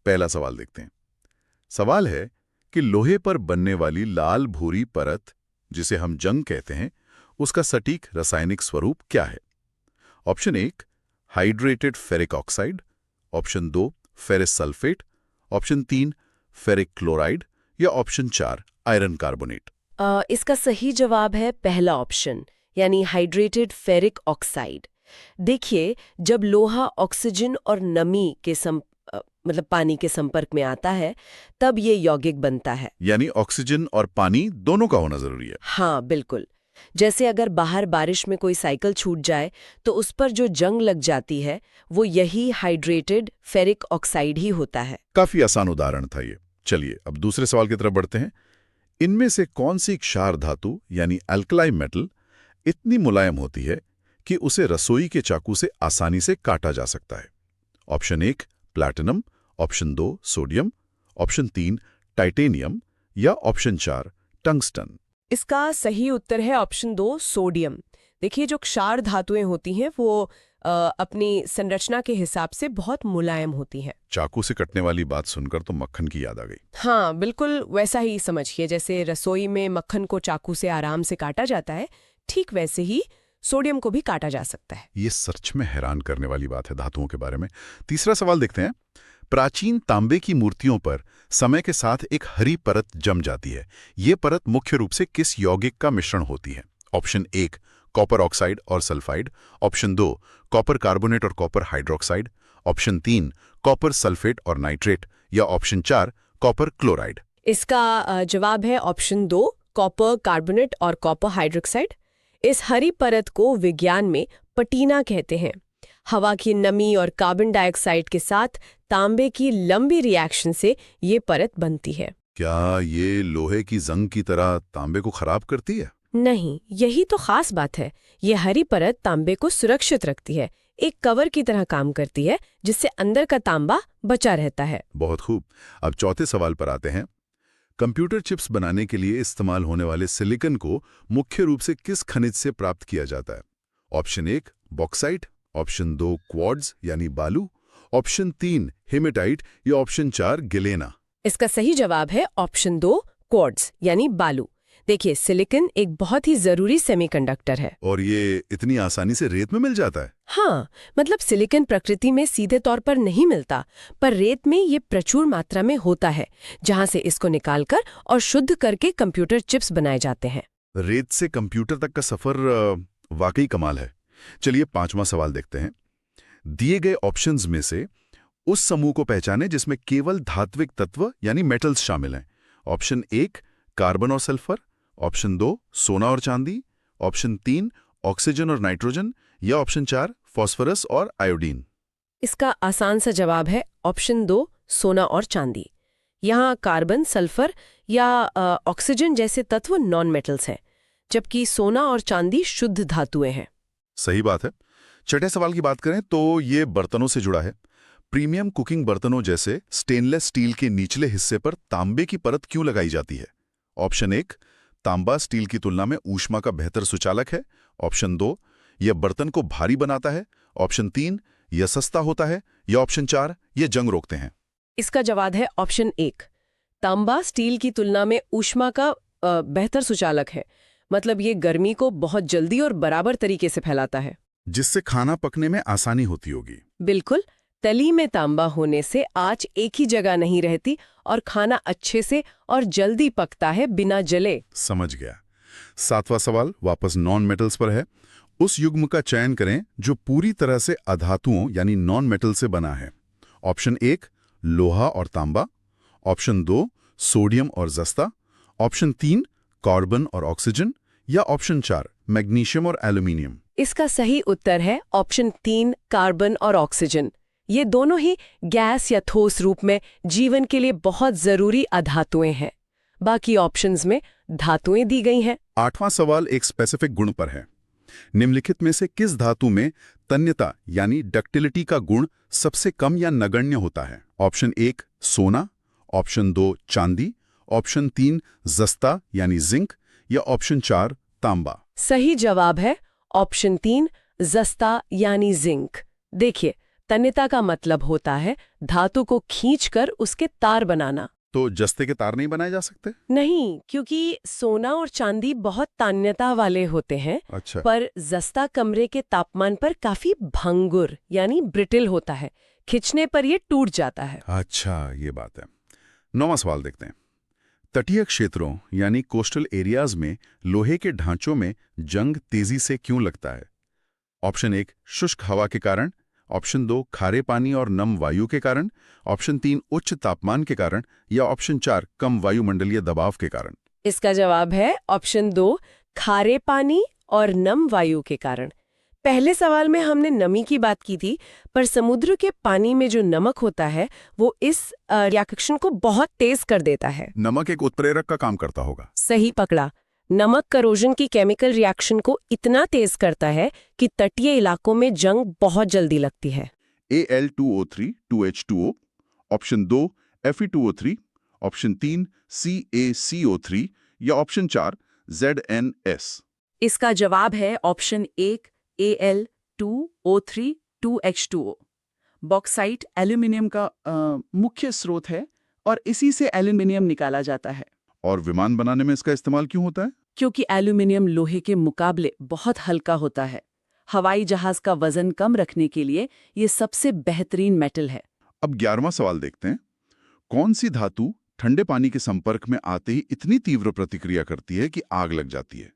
पहला सवाल देखते हैं। सवाल है कि लोहे पर बनने वाली लाल भूरी परत, जिसे हम जंग कहते हैं, उसका सटीक रासायनिक स्वरूप क्या है? Option 1 hydrated ferric oxide, option 2 ferrous sulphate, option 3 ferric chloride या ऑप्शन 4 आयरन कार्बोनेट। इसका सही जवाब है पहला ऑप्शन, यानी हाइड्रेटेड फेरिक ऑक्साइड। देखिए, जब लोहा ऑक्सीजन और नमी के मतलब पानी के संपर्क में आता है, तब ये यौगिक बनता है। यानी ऑक्सीजन और पानी दोनों का होना जरूरी है। हाँ, बिल्कुल। जैसे अगर बाहर बारिश में कोई साइकिल छूट जाए तो उस पर जो जंग लग जाती है, वो यही हाइड्रेटेड फेरिक ऑक्साइड ही होता है। काफी आसान उदाहरण था ये। चलिए अब दूसरे सवाल की तरफ बढ़ते हैं। इनमें से कौन सी क्षार धातु यानी अल्कलाई मेटल इतनी मुलायम होती है कि उसे रसोई के चाकू से आसानी से काटा जा सकता है? Option 1 platinum, option 2 sodium, option 3 titanium या ऑप्शन 4 टंगस्टन। इसका सही उत्तर है ऑप्शन 2 सोडियम। देखिए, जो क्षार धातुएं होती हैं वो अपनी संरचना के हिसाब से बहुत मुलायम होती हैं। चाकू से कटने वाली बात सुनकर तो मक्खन की याद आ गई। हाँ, बिल्कुल वैसा ही समझिए। जैसे रसोई में मक्खन को चाकू से आराम से काटा जाता है, ठीक वैसे ही सोडियम को भी काटा जा सकता है। ये सच में हैरान करने वाली बात है धातुओं के बारे में। तीसरा सवाल देखते हैं। प्राचीन तांबे की मूर्तियों पर समय के साथ एक हरी परत जम जाती है। ये परत मुख्य रूप से किस यौगिक का मिश्रण होती है? ऑप्शन 1 कॉपर ऑक्साइड और सल्फाइड, ऑप्शन 2 कॉपर कार्बोनेट और copper hydroxide, option 3 copper sulphate और नाइट्रेट या ऑप्शन 4 कॉपर क्लोराइड। इसका जवाब है ऑप्शन 2 कॉपर कार्बोनेट और कॉपर हाइड्रोक्साइड। इस हरी परत को विज्ञान में पटीना कहते हैं। हवा की नमी और कार्बन डाइऑक्साइड के साथ तांबे की लंबी रिएक्शन से ये परत बनती है। क्या ये लोहे की जंग की तरह तांबे को खराब करती है? नहीं, यही तो खास बात है। ये हरी परत तांबे को सुरक्षित रखती है, एक कवर की तरह काम करती है, जिससे अंदर का तांबा बचा रहता है। बहुत खूब। अब चौथे सवाल पर आते हैं। कंप्यूटर चिप्स बनाने के लिए इस्तेमाल होने वाले सिलिकॉन को मुख्य रूप से किस खनिज से प्राप्त किया जाता है? ऑप्शन 1 बॉक्साइट, ऑप्शन 2 क्वार्ट्ज यानी बालू, ऑप्शन 3 हेमेटाइट या ऑप्शन 4 गिलेना। इसका सही जवाब है ऑप्शन 2 क्वार्ट्ज यानी बालू। देखिए, सिलिकॉन एक बहुत ही जरूरी सेमीकंडक्टर है। और ये इतनी आसानी से रेत में मिल जाता है? हाँ, मतलब सिलिकॉन प्रकृति में सीधे तौर पर नहीं मिलता, पर रेत में ये प्रचुर मात्रा में होता है, जहाँ से इसको निकालकर और शुद्ध करके कंप्यूटर चिप्स बनाए जाते हैं। रेत से कंप्यूटर तक का सफर वाकई कमाल है। चलिए पांचवा सवाल देखते हैं। दिए गए ऑप्शंस में से उस समूह को पहचानें जिसमें केवल धात्विक तत्व यानी मेटल्स शामिल हैं। ऑप्शन 1 कार्बन और सल्फर, ऑप्शन 2 सोना और चांदी, ऑप्शन 3 ऑक्सीजन और नाइट्रोजन या ऑप्शन 4 फास्फोरस और आयोडीन। इसका आसान सा जवाब है ऑप्शन 2 सोना और चांदी। यहाँ कार्बन, सल्फर या ऑक्सीजन जैसे तत्व नॉन मेटल्स हैं, जबकि सोना और चांदी शुद्ध धातुएं हैं। सही बात है। छठे सवाल की बात करें तो ये बर्तनों से जुड़ा है। प्रीमियम कुकिंग बर्तनों जैसे स्टेनलेस स्टील के निचले हिस्से पर तांबे की परत क्यों लगाई जाती है? ऑप्शन 1 तांबा स्टील की तुलना में ऊष्मा का बेहतर सुचालक है, ऑप्शन 2 यह बर्तन को भारी बनाता है, ऑप्शन 3 यह सस्ता होता है या ऑप्शन 4 ये जंग रोकते हैं। इसका जवाब है ऑप्शन 1 तांबा स्टील की तुलना में ऊष्मा का बेहतर सुचालक है। मतलब ये गर्मी को बहुत जल्दी और बराबर तरीके से फैलाता है, जिससे खाना पकने में आसानी होती होगी। बिल्कुल। तली में तांबा होने से आंच एक ही जगह नहीं रहती और खाना अच्छे से और जल्दी पकता है बिना जले। समझ गया। सातवां सवाल वापस नॉन मेटल्स पर है। उस युग्म का चयन करें जो पूरी तरह से अधातुओं यानी नॉन मेटल से बना है। ऑप्शन 1 लोहा और तांबा, ऑप्शन 2 सोडियम और जस्ता, ऑप्शन 3 कार्बन और ऑक्सीजन या ऑप्शन 4 मैग्नीशियम और एल्यूमिनियम। इसका सही उत्तर है ऑप्शन 3 कार्बन और ऑक्सीजन। ये दोनों ही गैस या ठोस रूप में जीवन के लिए बहुत जरूरी अधातुएं हैं। बाकी ऑप्शंस में धातुएं दी गई हैं। आठवां सवाल एक स्पेसिफिक गुण पर है। निम्नलिखित में से किस धातु में तन्यता यानी डक्टिलिटी का गुण सबसे कम या नगण्य होता है? ऑप्शन 1 सोना, ऑप्शन 2 चांदी, ऑप्शन 3 जस्ता यानी जिंक या ऑप्शन 4 तांबा। सही जवाब है ऑप्शन 3 जस्ता यानी जिंक। देखिए, तन्यता का मतलब होता है धातु को खींचकर उसके तार बनाना। तो जस्ते के तार नहीं बनाए जा सकते? नहीं, क्योंकि सोना और चांदी बहुत तन्यता वाले होते हैं, अच्छा। पर जस्ता कमरे के तापमान पर काफी भंगुर यानी ब्रिटिल होता है। खिंचने पर ये टूट जाता है। अच्छा, ये बात है। 9वां सवाल देखते हैं। तटीय क्षेत्रों यानी कोस्टल एरियाज में लोहे के ढांचों में जंग तेजी से क्यों लगता है? ऑप्शन 1 शुष्क हवा के कारण, ऑप्शन 2 खारे पानी और नम वायु के कारण, ऑप्शन 3 उच्च तापमान के कारण, या ऑप्शन 4 कम वायुमंडलीय दबाव के कारण। इसका जवाब है ऑप्शन 2 खारे पानी और नम वायु के कारण। पहले सवाल में हमने नमी की बात की थी, पर समुद्र के पानी में जो नमक होता है वो इस रिएक्शन को बहुत तेज कर देता है। नमक एक उत्प्रेरक का काम करता होगा। सही पकड़ा। नमक करोजन की केमिकल रिएक्शन को इतना तेज करता है कि तटीय इलाकों में जंग बहुत जल्दी लगती है। Al2O3 2H2O, option 2 Fe2O3, option 3 CaCO3, या ऑप्शन 4 ZnS। इसका जवाब है option 1 Al2O3 2H2O। Bauxite aluminium का मुख्य स्रोत है और इसी से एल्यूमिनियम निकाला जाता है। और विमान बनाने में इसका इस्तेमाल क्यों होता है? क्योंकि एल्यूमिनियम लोहे के मुकाबले बहुत हल्का होता है। हवाई जहाज का वजन कम रखने के लिए ये सबसे बेहतरीन मेटल है। अब 11वां सवाल देखते हैं। कौन सी धातु ठंडे पानी के संपर्क में आते ही इतनी तीव्र प्रतिक्रिया करती है कि आग लग जाती है?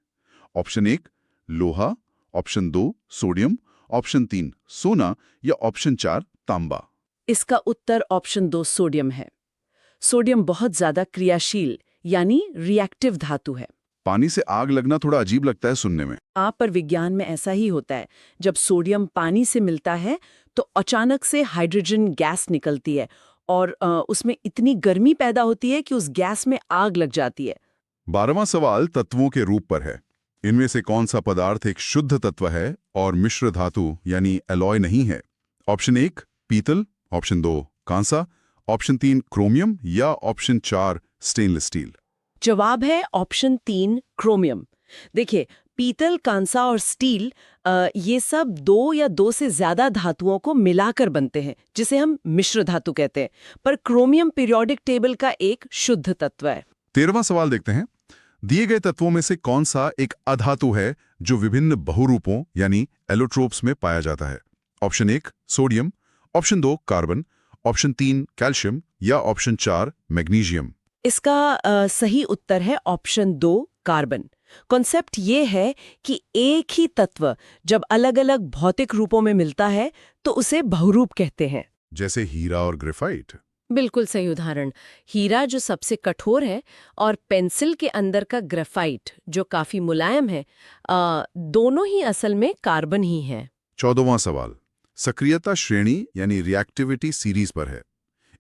ऑप्शन 1 लोहा, ऑप्शन 2 सोडियम, ऑप्शन 3 सोना, या ऑप्शन 4 तांबा। इसका उत्तर ऑप्शन 2 सोडियम है। सोडियम बहुत ज्यादा क्रियाशील यानी रिएक्टिव धातु है। पानी से आग लगना थोड़ा अजीब लगता है सुनने में। पर विज्ञान में ऐसा ही होता है। जब सोडियम पानी से मिलता है तो अचानक से हाइड्रोजन गैस निकलती है और उसमें इतनी गर्मी पैदा होती है कि उस गैस में आग लग जाती है। 12वां सवाल तत्वों के रूप पर है। इनमें से कौन सा पदार्थ एक शुद्ध तत्व है और मिश्र धातु यानी एलॉय नहीं है? ऑप्शन 1 पीतल, ऑप्शन 2 कांसा, ऑप्शन 3 क्रोमियम, या ऑप्शन 4 स्टेनलेस स्टील। जवाब है ऑप्शन 3 क्रोमियम। देखिए, पीतल, कांसा और स्टील ये सब 2 या 2 से ज्यादा धातुओं को मिलाकर बनते हैं, जिसे हम मिश्र धातु कहते हैं। पर क्रोमियम पीरियोडिक टेबल का एक शुद्ध तत्व है। 13वां सवाल देखते हैं। दिए गए तत्वों में से कौन सा एक अधातु है जो विभिन्न बहुरूपों यानी एलोट्रोप्स में पाया जाता है? Option 1 sodium, option 2 carbon, option 3 calcium, या ऑप्शन 4 मैग्नीशियम। इसका सही उत्तर है ऑप्शन 2 कार्बन। कॉन्सेप्ट ये है कि एक ही तत्व जब अलग-अलग भौतिक रूपों में मिलता है तो उसे बहुरूप कहते हैं। जैसे हीरा और ग्रेफाइट। बिल्कुल सही उदाहरण। हीरा जो सबसे कठोर है और पेंसिल के अंदर का ग्रेफाइट जो काफी मुलायम है, दोनों ही असल में कार्बन ही हैं। 14वां सवाल सक्रियता श्रेणी यानी रिएक्टिविटी सीरीज पर है।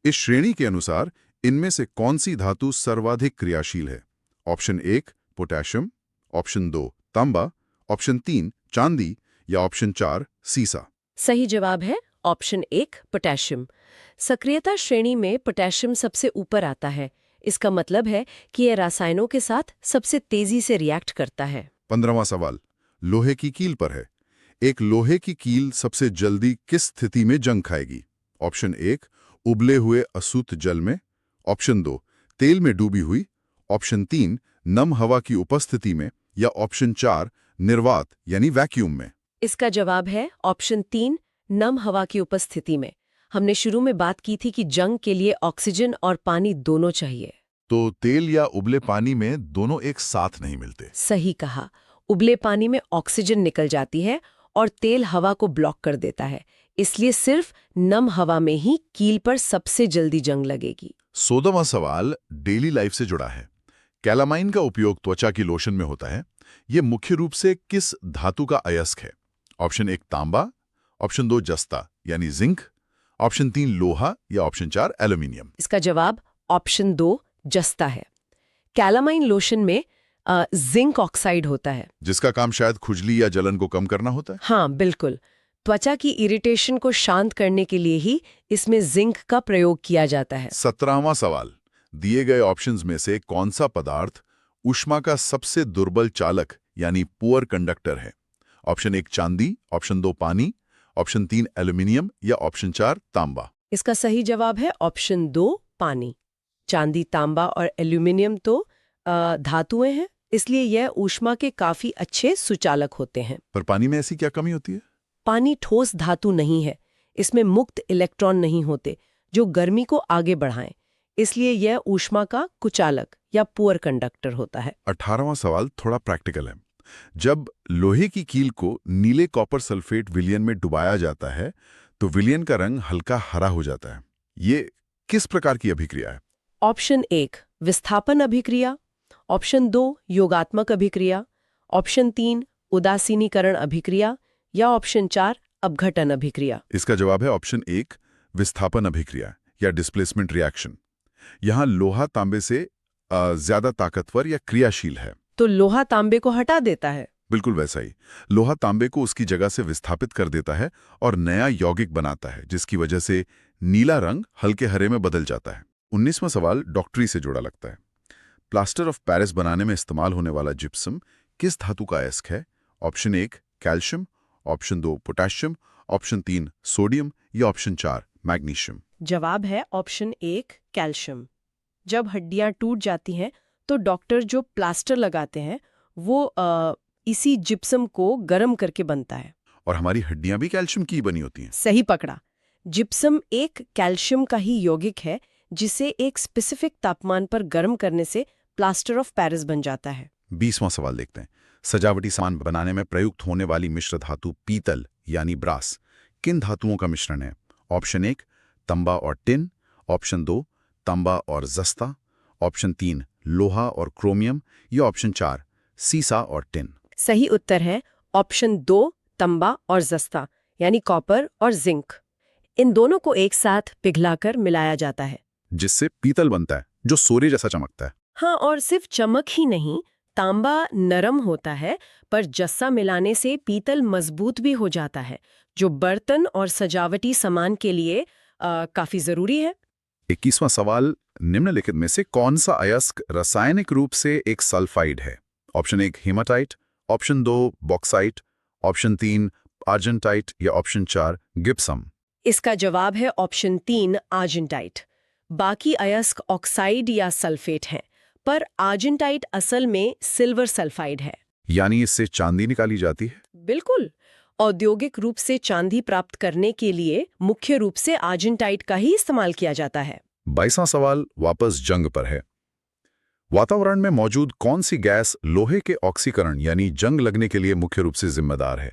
इस श्रेणी के अनुसार इनमें से कौन सी धातु सर्वाधिक क्रियाशील है? ऑप्शन 1 पोटेशियम, ऑप्शन 2 तांबा, ऑप्शन 3 चांदी, या ऑप्शन 4 सीसा। सही जवाब है ऑप्शन 1 पोटेशियम। सक्रियता श्रेणी में पोटेशियम सबसे ऊपर आता है। इसका मतलब है कि यह रसायनों के साथ सबसे तेजी से रिएक्ट करता है। 15वां सवाल लोहे की कील पर है। एक लोहे की कील सबसे जल्दी किस स्थिति में जंग खाएगी? ऑप्शन 1 उबले हुए अशुद्ध जल में, ऑप्शन 2 तेल में डूबी हुई, ऑप्शन 3 नम हवा की उपस्थिति में, या ऑप्शन 4 निर्वात यानी वैक्यूम में। इसका जवाब है ऑप्शन 3 नम हवा की उपस्थिति में। हमने शुरू में बात की थी कि जंग के लिए ऑक्सीजन और पानी दोनों चाहिए। तो तेल या उबले पानी में दोनों एक साथ नहीं मिलते। सही कहा। उबले पानी में ऑक्सीजन निकल जाती है और तेल हवा को ब्लॉक कर देता है, इसलिए सिर्फ नम हवा में ही कील पर सबसे जल्दी जंग लगेगी। 16वां सवाल डेली लाइफ से जुड़ा है। कैलामाइन का उपयोग त्वचा की लोशन में होता है। यह मुख्य रूप से किस धातु का अयस्क है? ऑप्शन 1 तांबा, ऑप्शन 2 जस्ता यानी जिंक, ऑप्शन 3 लोहा, या ऑप्शन 4 एल्यूमिनियम। इसका जवाब ऑप्शन 2 जस्ता है। कैलामाइन लोशन में जिंक ऑक्साइड होता है, जिसका काम शायद खुजली या जलन को कम करना होता है। हाँ बिल्कुल। त्वचा की इरिटेशन को शांत करने के लिए ही इसमें जिंक का प्रयोग किया जाता है। 17वां सवाल दिए गए ऑप्शंस में से कौन सा पदार्थ ऊष्मा का सबसे दुर्बल चालक यानी पुअर कंडक्टर है? ऑप्शन 1 चांदी, ऑप्शन 2 पानी, ऑप्शन 3 एल्यूमिनियम या ऑप्शन 4 तांबा? इसका सही जवाब है ऑप्शन 2 पानी। चांदी, तांबा और एल्यूमिनियम तो धातुएं हैं, इसलिए यह ऊष्मा के काफी अच्छे सुचालक होते हैं। पर पानी में ऐसी क्या कमी होती है? पानी ठोस धातु नहीं है, इसमें मुक्त इलेक्ट्रॉन नहीं होते जो गर्मी को आगे बढ़ाएं, इसलिए यह ऊष्मा का कुचालक या पुअर कंडक्टर होता है। 18वां सवाल थोड़ा प्रैक्टिकल है। जब लोहे की कील को नीले कॉपर सल्फेट विलयन में डुबाया जाता है तो विलयन का रंग हल्का हरा हो जाता है। ये किस प्रकार की अभिक्रिया है? ऑप्शन 1 विस्थापन अभिक्रिया, ऑप्शन 2 योगात्मक अभिक्रिया, ऑप्शन 3 उदासीनीकरण अभिक्रिया या ऑप्शन 4 अपघटन अभिक्रिया। इसका जवाब है ऑप्शन 1 विस्थापन अभिक्रिया या डिस्प्लेसमेंट रिएक्शन। यहाँ लोहा तांबे से ज्यादा ताकतवर या क्रियाशील है। तो लोहा तांबे को हटा देता है। बिल्कुल वैसा ही। लोहा तांबे को उसकी जगह से विस्थापित कर देता है और नया यौगिक बनाता है, जिसकी वजह से नीला रंग हल्के हरे में बदल जाता है। 19वां सवाल डॉक्टरी से जुड़ा लगता है। प्लास्टर ऑफ पेरिस बनाने में इस्तेमाल होने वाला जिप्सम किस धातु का अयस्क है? Option 1 calcium, option 2 potassium, option 3 sodium या ऑप्शन 4 मैग्नीशियम? जवाब है ऑप्शन 1 कैल्शियम। जब हड्डियां टूट जाती हैं तो डॉक्टर जो प्लास्टर लगाते हैं वो इसी जिप्सम को गर्म करके बनता है। और हमारी हड्डियां भी कैल्शियम की बनी होती हैं। सही पकड़ा। जिप्सम एक कैल्शियम का ही यौगिक है जिसे एक स्पेसिफिक तापमान पर गर्म करने से प्लास्टर ऑफ पेरिस बन जाता है। 20वां सवाल देखते हैं। सजावटी सामान बनाने में प्रयुक्त होने वाली मिश्र धातु पीतल यानी ब्रास किन धातुओं का मिश्रण है? ऑप्शन 1 तांबा और टिन, ऑप्शन 2 तांबा और जस्ता, ऑप्शन 3 लोहा और क्रोमियम या ऑप्शन 4 सीसा और टिन? सही उत्तर है ऑप्शन 2 तांबा और जस्ता यानी कॉपर और जिंक। इन दोनों को एक साथ पिघलाकर मिलाया जाता है, जिससे पीतल बनता है जो सोने जैसा चमकता है। हाँ, और सिर्फ चमक ही नहीं, तांबा नरम होता है पर जस्सा मिलाने से पीतल मजबूत भी हो जाता है, जो बर्तन और सजावटी सामान के लिए काफी जरूरी है। 21वां सवाल निम्नलिखित में से कौन सा अयस्क रासायनिक रूप से एक सल्फाइड है? Option 1 haematite, option 2 bauxite, option 3 आर्जेंटाइट या ऑप्शन 4 गिप्सम? इसका जवाब है ऑप्शन 3 आर्जेंटाइट। बाकी अयस्क ऑक्साइड या सल्फेट हैं, पर आर्जेंटाइट असल में सिल्वर सल्फाइड है। यानी इससे चांदी निकाली जाती है। बिल्कुल। औद्योगिक रूप से चांदी प्राप्त करने के लिए मुख्य रूप से आर्जेंटाइट का ही इस्तेमाल किया जाता है। 22वां सवाल वापस जंग पर है। वातावरण में मौजूद कौन सी गैस लोहे के ऑक्सीकरण यानी जंग लगने के लिए मुख्य रूप से जिम्मेदार है?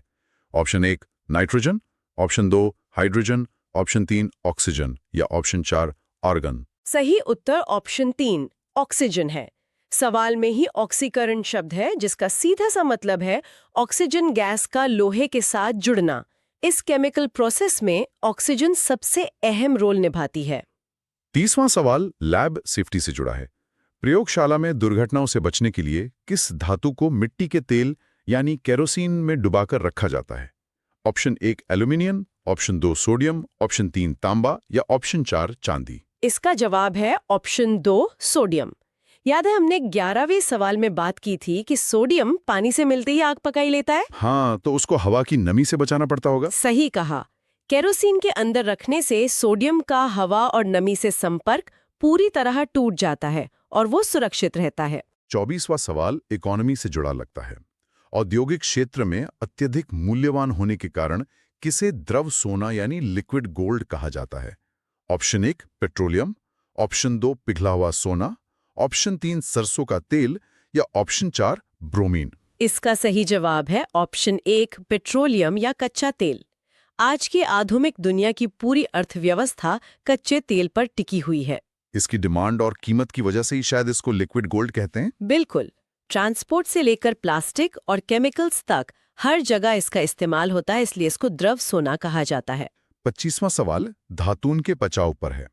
Option 1 nitrogen, option 2 hydrogen, option 3 oxygen या ऑप्शन 4 आर्गन? सही उत्तर ऑप्शन 3 ऑक्सीजन है। सवाल में ही ऑक्सीकरण शब्द है, जिसका सीधा सा मतलब है ऑक्सीजन गैस का लोहे के साथ जुड़ना। इस केमिकल प्रोसेस में ऑक्सीजन सबसे अहम रोल निभाती है। 30वां सवाल लैब सेफ्टी से जुड़ा है। प्रयोगशाला में दुर्घटनाओं से बचने के लिए किस धातु को मिट्टी के तेल यानी केरोसिन में डुबाकर रखा जाता है? Option 1 aluminium, option 2 sodium, option 3 तांबा या ऑप्शन 4 चांदी? इसका जवाब है ऑप्शन 2 सोडियम। याद है हमने 11वें सवाल में बात की थी कि सोडियम पानी से मिलते ही आग पकाई लेता है। हाँ, तो उसको हवा की नमी से बचाना पड़ता होगा। सही कहा। केरोसिन के अंदर रखने से सोडियम का हवा और नमी से संपर्क पूरी तरह टूट जाता है और वो सुरक्षित रहता है। 24वां सवाल इकोनॉमी से जुड़ा लगता है। औद्योगिक क्षेत्र में अत्यधिक मूल्यवान होने के कारण किसे द्रव सोना यानी लिक्विड गोल्ड कहा जाता है? ऑप्शन 1 पेट्रोलियम, ऑप्शन 2 पिघला हुआ सोना, ऑप्शन 3 सरसों का तेल या ऑप्शन 4 ब्रोमीन? इसका सही जवाब है ऑप्शन 1 पेट्रोलियम या कच्चा तेल। आज की आधुनिक दुनिया की पूरी अर्थव्यवस्था कच्चे तेल पर टिकी हुई है। इसकी डिमांड और कीमत की वजह से ही शायद इसको लिक्विड गोल्ड कहते हैं। बिल्कुल। ट्रांसपोर्ट से लेकर प्लास्टिक और केमिकल्स तक हर जगह इसका इस्तेमाल होता है, इसलिए इसको द्रव सोना कहा जाता है। 25वां सवाल धातुन के बचाव पर है।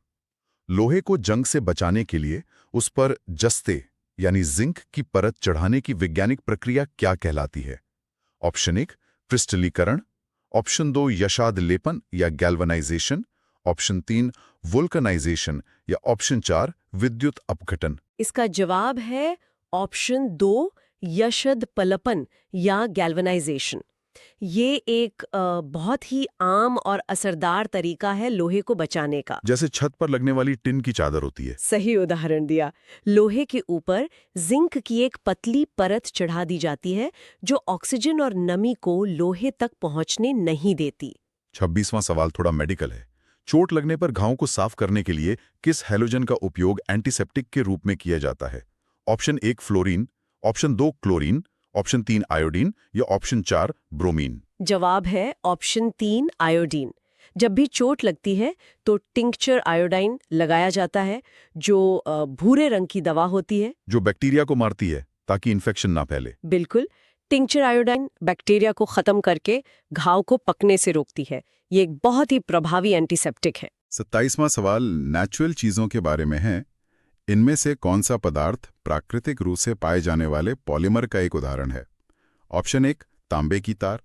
लोहे को जंग से बचाने के लिए उस पर जस्ते यानी जिंक की परत चढ़ाने की वैज्ञानिक प्रक्रिया क्या कहलाती है? ऑप्शन 1 क्रिस्टलीकरण, ऑप्शन 2 यशाद लेपन या गैल्वनाइजेशन, ऑप्शन 3 वुल्कनाइजेशन या ऑप्शन 4 विद्युत अपघटन? इसका जवाब है ऑप्शन 2 यशद पलपन या गैल्वनाइजेशन। ये एक बहुत ही आम और असरदार तरीका है लोहे को बचाने का। जैसे छत पर लगने वाली टिन की चादर होती है। सही उदाहरण दिया। लोहे के ऊपर जिंक की एक पतली परत चढ़ा दी जाती है जो ऑक्सीजन और नमी को लोहे तक पहुंचने नहीं देती। 26वां सवाल थोड़ा मेडिकल है। चोट लगने पर घावों को साफ करने के लिए किस हैलोजन का उपयोग एंटीसेप्टिक के रूप में किया जाता है? Option 1 fluorine, option 2 chlorine, option 3 iodine या ऑप्शन 4 ब्रोमीन। जवाब है ऑप्शन 3 आयोडीन। जब भी चोट लगती है तो टिंक्चर आयोडाइन लगाया जाता है जो भूरे रंग की दवा होती है। जो बैक्टीरिया को मारती है ताकि इन्फेक्शन ना फैले। बिल्कुल, टिंक्चर आयोडाइन बैक्टीरिया को खत्म करके घाव को पकने से रोकती है। ये एक बहुत ही प्रभावी एंटीसेप्टिक है। 27वां सवाल नेचुरल चीजों के बारे में है। इनमें से कौन सा पदार्थ प्राकृतिक रूप से पाए जाने वाले पॉलीमर का एक उदाहरण है? ऑप्शन 1 तांबे की तार,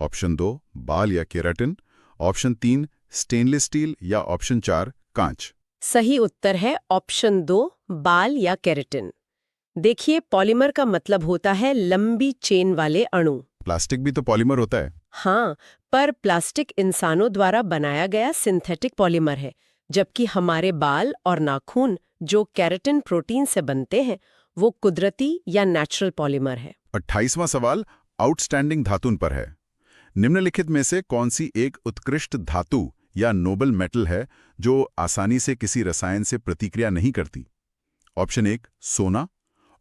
ऑप्शन 2 बाल या केराटिन, ऑप्शन 3 स्टेनलेस स्टील या ऑप्शन 4 कांच। सही उत्तर है ऑप्शन 2 बाल या केराटिन। देखिए, पॉलीमर का मतलब होता है लंबी चेन वाले अणु। प्लास्टिक भी तो पॉलीमर होता है। हाँ, पर प्लास्टिक इंसानों द्वारा बनाया गया सिंथेटिक पॉलीमर है, जबकि हमारे बाल और नाखून जो केराटिन प्रोटीन से बनते हैं वो कुदरती या नेचुरल पॉलीमर है। 28वां सवाल आउटस्टैंडिंग धातुन पर है। निम्नलिखित में से कौन सी एक उत्कृष्ट धातु या नोबल मेटल है जो आसानी से किसी रसायन से प्रतिक्रिया नहीं करती? ऑप्शन 1 सोना,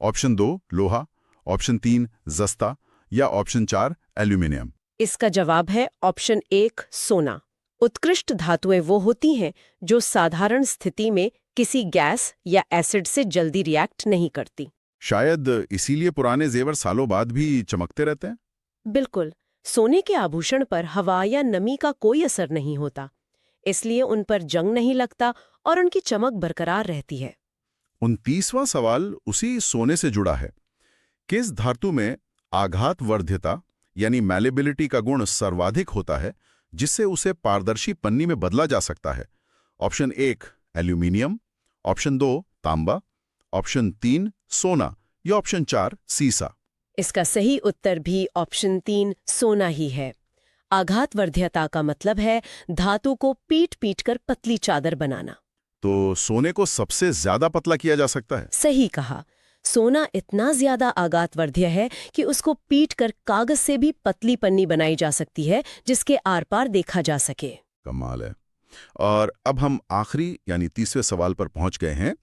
ऑप्शन 2 लोहा, ऑप्शन 3 जस्ता या ऑप्शन 4 एल्यूमिनियम। इसका जवाब है ऑप्शन 1 सोना। उत्कृष्ट धातुएं वो होती हैं जो साधारण स्थिति में किसी गैस या एसिड से जल्दी रिएक्ट नहीं करती। शायद इसीलिए पुराने जेवर सालों बाद भी चमकते रहते हैं। बिल्कुल, सोने के आभूषण पर हवा या नमी का कोई असर नहीं होता, इसलिए उन पर जंग नहीं लगता और उनकी चमक बरकरार रहती है। 29वां सवाल उसी सोने से जुड़ा है। किस धातु में आघातवर्ध्यता यानी मैलेबिलिटी का गुण सर्वाधिक होता है जिससे उसे पारदर्शी पन्नी में बदला जा सकता है? ऑप्शन 1 एल्यूमिनियम, ऑप्शन 2 तांबा, ऑप्शन 3 सोना या ऑप्शन 4 सीसा। इसका सही उत्तर भी ऑप्शन 3 सोना ही है। आघातवर्ध्यता का मतलब है धातु को पीट-पीट कर पतली चादर बनाना। तो सोने को सबसे ज्यादा पतला किया जा सकता है। सही कहा। सोना इतना ज्यादा आघातवर्ध्य है कि उसको पीट कर कागज से भी पतली पन्नी बनाई जा सकती है जिसके आर पार देखा जा सके। कमाल है। और अब हम आखिरी यानी 30वें सवाल पर पहुंच गए हैं।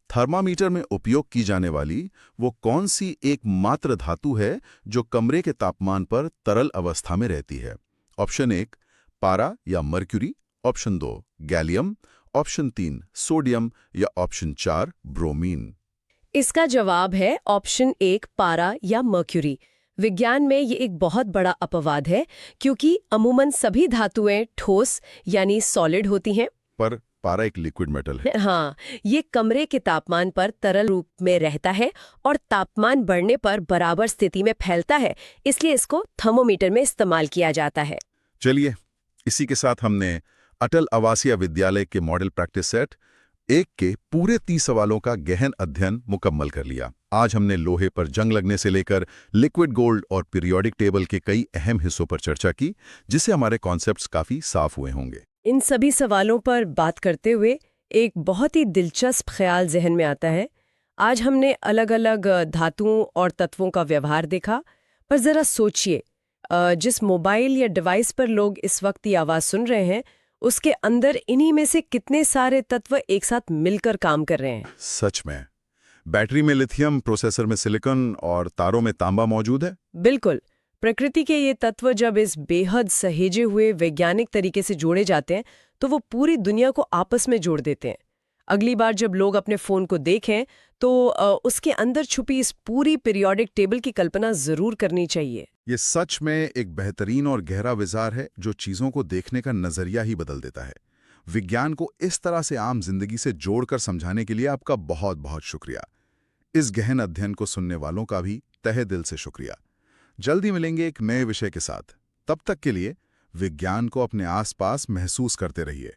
थर्मामीटर में उपयोग की जाने वाली वो कौन सी एकमात्र धातु है जो कमरे के तापमान पर तरल अवस्था में रहती है? ऑप्शन 1 पारा या mercury, option 2 gallium, option 3 sodium या ऑप्शन 4 ब्रोमीन। इसका जवाब है ऑप्शन 1 पारा या मर्क्यूरी। विज्ञान में ये एक बहुत बड़ा अपवाद है क्योंकि अमूमन सभी धातुएं ठोस यानी सॉलिड होती हैं। पर पारा एक लिक्विड मेटल है। हाँ, ये कमरे के तापमान पर तरल रूप में रहता है और तापमान बढ़ने पर बराबर स्थिति में फैलता है, इसलिए इसको थर्मोमीटर में इस्तेमाल किया जाता है। चलिए, इसी के साथ हमने अटल आवासीय विद्यालय के मॉडल प्रैक्टिस सेट 1 के पूरे 30 सवालों का गहन अध्ययन मुकम्मल कर लिया। आज हमने लोहे पर जंग लगने से लेकर लिक्विड गोल्ड और पीरियोडिक टेबल के कई अहम हिस्सों पर चर्चा की, जिससे हमारे कॉन्सेप्ट्स काफी साफ हुए होंगे। इन सभी सवालों पर बात करते हुए एक बहुत ही दिलचस्प ख्याल जहन में आता है। आज हमने अलग अलग धातुओं और तत्वों का व्यवहार देखा, पर जरा सोचिए, जिस मोबाइल या डिवाइस पर लोग इस वक्त ये आवाज़ सुन रहे हैं उसके अंदर इन्हीं में से कितने सारे तत्व एक साथ मिलकर काम कर रहे हैं। सच में, बैटरी में लिथियम, प्रोसेसर में सिलिकॉन और तारों में तांबा मौजूद है। बिल्कुल, प्रकृति के ये तत्व जब इस बेहद सहेजे हुए वैज्ञानिक तरीके से जोड़े जाते हैं तो वो पूरी दुनिया को आपस में जोड़ देते हैं। अगली बार जब लोग अपने फोन को देखें तो उसके अंदर छुपी इस पूरी पीरियोडिक टेबल की कल्पना जरूर करनी चाहिए। ये सच में एक बेहतरीन और गहरा विचार है जो चीजों को देखने का नजरिया ही बदल देता है। विज्ञान को इस तरह से आम जिंदगी से जोड़कर समझाने के लिए आपका बहुत बहुत शुक्रिया। इस गहन अध्ययन को सुनने वालों का भी तहे दिल से शुक्रिया। जल्दी मिलेंगे एक नए विषय के साथ। तब तक के लिए विज्ञान को अपने आसपास महसूस करते रहिए।